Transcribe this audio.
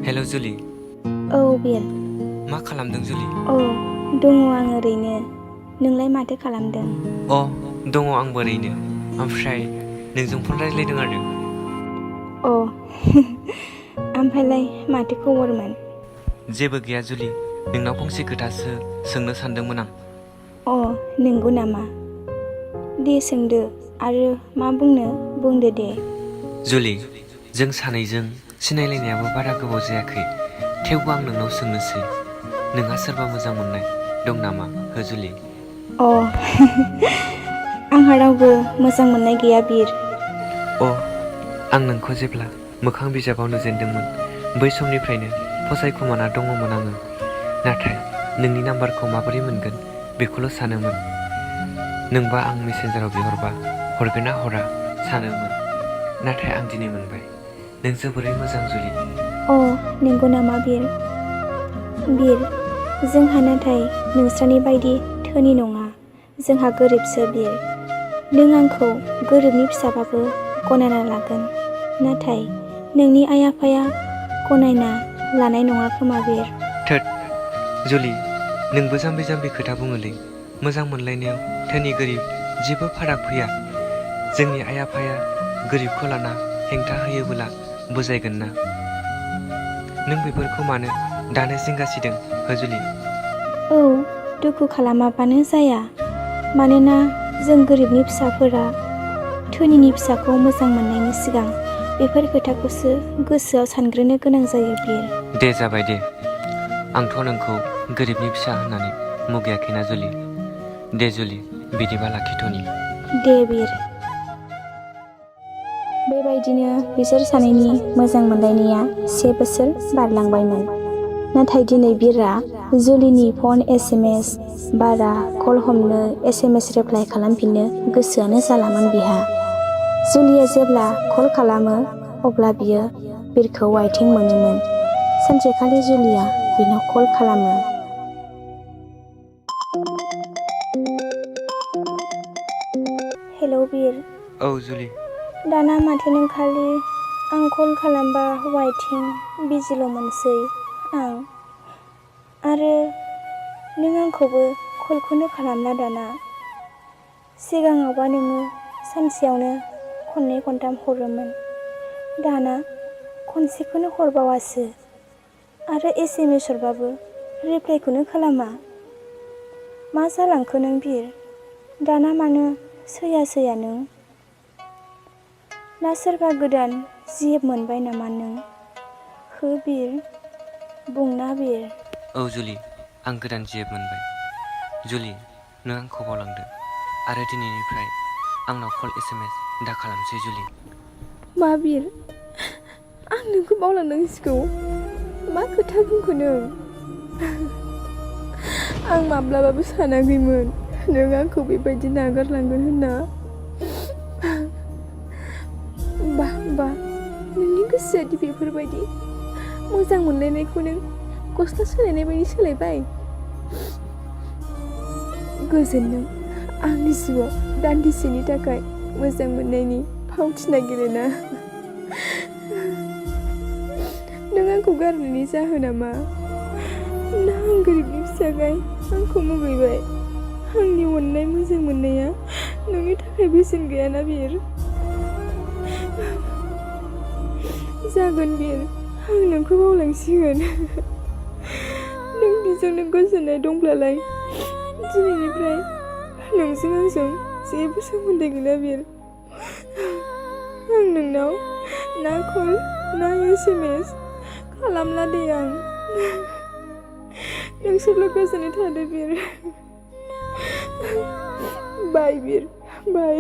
हेल' जुलि। औ बिर। मा खालामदों जुलि? दङ आं ओरैनो। नोंलाय माथो खालामदों? दङ आंबो ओरैनो। ओमफ्राय नोंजों फन रायज्लायदों आरो। ओमफ्रायलाय माथो खबरमोन? जेबो गैया जुलि, नोंनाव फंसे खोथासो सोंनो सानदोंमोन आं। नंगौ नामा? दे सोंदो आरो मा बुंदो दे। जुलि, जों सानैजों सिनायलायनायाबो बारा गोबाव जायाखै, थेवबो आं नोंनाव सोंनोसै, नोंहा सोरबा मोजां मोननाय दं नामा हो जुलि? आंहा रावबो मोजां मोननाय गैया बिर। आं नोंखौ जेब्ला मोखां बिजाबाव नुजेनदोंमोन बै समनिफ्रायनो फसायखुमाना दङमोन आङो। नाथाय नोंनि नाम्बारखौ माबोरै मोनगोन बेखौल' सानोमोन। नोंबा आं मेसेन्जाराव बिहरबा हरगोन ना हरा सानोमोन। नाथाय आं दिनै मोनबाय। नों जोबोरै मोजां जुलि। नंगौ नामा बिर? जोंहा नाथाय नोंस्रानि बायदि धोनि नङा, जोंहा गोरिबसो बिर। नों आंखौ गोरिबनि फिसाबाबो गनायना लागोन, नाथाय नोंनि आइ आफाया गनायना लानाय नङा खोमा बिर। थोद जुलि, नोंबो जाम्बि जाम्बि खोथा बुङोलै। मोजां मोनलायनायाव धोनि गोरिब जेबो फाराग फैया। जोंनि आइ आफाया गोरिबखौ लाना हेंथा होयोबोला बुजायगोन ना। नों बेफोरखौ मानो दानो जिंगासिदों हो जुलि? दुखु खालामाबानो जाया, मानोना जों गोरिबनि फिसाफोरा धोनिनि फिसाखौ मोजां मोननायनि सिगां बेफोर खोथाखौसो गोसोआव सानग्रोनो गोनां जायो बिर। दे जाबाय दे, आंथ' नोंखौ गोरिबनि फिसा होननानै मुगैयाखैना जुलि। दे जुलि, बिदिबा लाखिथ'नि। दे बिर। बेबायदिनो बिसोर सानैनि मोजां मोनलायनाया 1 बोसोर बारलांबायमोन। नाथाय दिनै बिरआ जुलिनि फन SMS बारा कल हमनो SMS रिप्लाइ खालामफिननो गोसोआनो जालामोन बिहा। जुलिया जेब्ला कल खालामो अब्ला बियो बिरखौ वाइथिं मोनोमोन। सानसेखालि जुलिया बिनाव कल खालामो। हेलौ बिर। जुलि। दाना माथो नों खालि आं कल खालामबा वाइथिं बिजिल' मोनसै आं। आरो नों आंखौबो कलखौनो खालामला दाना। सिगाङावबा नोङो सानसेयावनो खननै खनथाम हरोमोन, दाना खनसेखौनो हरबावासो। आरो SMS हरबाबो रिप्लाइखौनो खालामा। मा जालांखो नों बिर? दाना मानो सैया नों? ना सोरबा गोदान जिब मोनबाय नामा नों? हो बिर, बुंना बिर। जुलि, आं गोदान जिब मोनबाय। जुलि, नों आंखौ बावलांदो आरो दिनैनिफ्राय आंनाव कल SMS दा खालामसै जुलि। मा बिर? आं नोंखौ बावलांनांसिगौ? मा खोथा बुंखो नों? आं माब्लाबाबो सानाखैमोन नों आंखौ बेबायदि नागारलांगोन होनना। बा नोंनि गोसोआदि बेफोरबायदि मोजां मोनलायनायखौ नों गस्ला सोलायनाय बायदि सोलायबाय। गोजोन नों आंनि जिउआव दान्दिसेनि थाखाय मोजां मोननायनि फावथिना गेलेना। नों आंखौ गारनायनि जाहोना मा? ना आं गोरिबनि फिसाखाय आंखौ मुगैबाय? आंनि अननाय मोजां मोननाया नोंनि थाखाय बेसेन गैयाना बिर? जागोन बिर, आं नोंखौ बावलांसिगोन। नों बिजोंनो गोजोननाय दंब्लालाय दिनैनिफ्राय नोंजों आंजों जेबो सोमोन्दो गैला बिर। आं नोंनाव ना कल ना SMS खालामला दे आं। नोंसोरल' गोजोनै थादो बिर। बाय बिर, बाय।